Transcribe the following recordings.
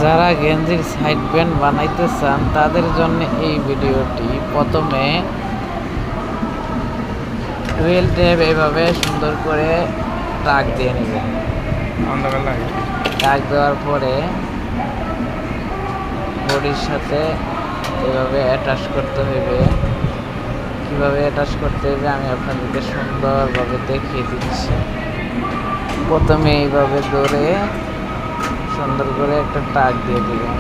যারা গেঞ্জির side band বানাইতে চান তাদের জন্য এই ভিডিওটি। প্রথমে রেল টেপ এভাবে সুন্দর করে টাক দিয়ে নেবেন। টাক দেওয়ার পরে বডির সাথে এভাবে অ্যাটাচ করতে হইবে। কীভাবে অ্যাটাচ করতে হবে আমি আপনাদেরকে সুন্দরভাবে দেখিয়ে দিচ্ছি। প্রথমে এইভাবে ধরে সুন্দর করে একটা টাক দিয়ে দিবেন।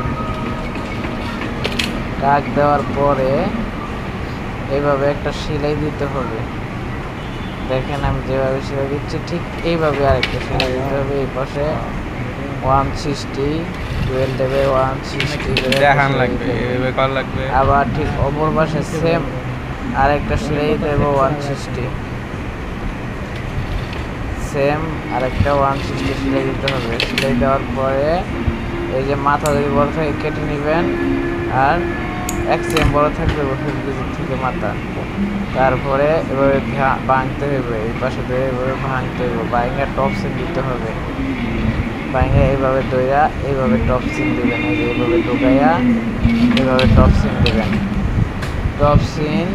টাক দেওয়ার পরে এইভাবে একটা সেলাই দিতে হবে। দেখেন আমি যেভাবে সেলাই দিচ্ছি ঠিক এইভাবে আরেকটা সেলাই দিতে হবে। এই পাশে 160 টুয়েলভ টেপে 160 লাগবে। আবার ঠিক অপর পাশে সেম আরেকটা সেলাই দেবো 160। সেম আরেকটা 160 সেলাই দিতে হবে। সেলাই দেওয়ার পরে এই যে মাথা যদি বড় থাকে কেটে নেবেন, আর 1 সেম বড় থাকবে থেকে মাথা। তারপরে এভাবে ভাঙতে হবে, এই পাশে ধরে এভাবে ভাঙতে হবে। বাইঙ্গা টপ সিন দিতে হবে। বাইঙ্গা এইভাবে দইয়া এইভাবে টপ সিন দেবেন। এই যে এইভাবে ঢুকাইয়া এইভাবে টপ সিন দেবেন। টপ সিন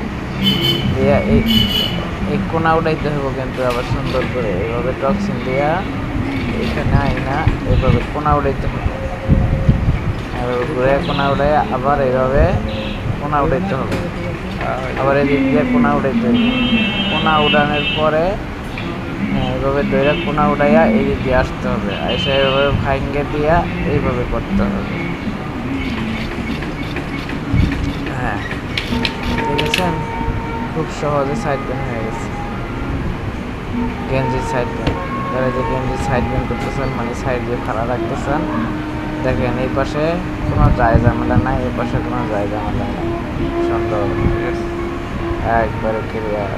দিয়া এই কোনা উঠাইতে হবে কিন্তু আবার সুন্দর করে এইভাবে টপ সিন দিয়া এখানে আইনা এইভাবে কোনা উঠাইতে হবে। ঘুরে কোনা উঠাই আবার এইভাবে কোনা উঠাইতে হবে। আবার এদিক দিয়ে কোনা উঠাইতে হবে। কোনা উঠানোর পরে এইভাবে দইরা কোনা উঠাইয়া এদিক দিয়ে আসতে হবে। এসে এইভাবে ভাঙ্গে দিয়া এইভাবে করতে হবে। হ্যাঁ, দেখেছেন খুব সহজে সাইড ব্যান্ড হয়ে গেছে। গেঞ্জির সাইড ব্যান্ড, যারা যে গেঞ্জির সাইড ব্যান্ড করতেছেন মানে সাইড দিয়ে খাড়া রাখতেছেন, দেখেন এই পাশে কোনো যায় ঝামেলা নাই, এই পাশে কোনো যায় ঝামেলা নাই, সুন্দর একবারে ক্লিয়ার।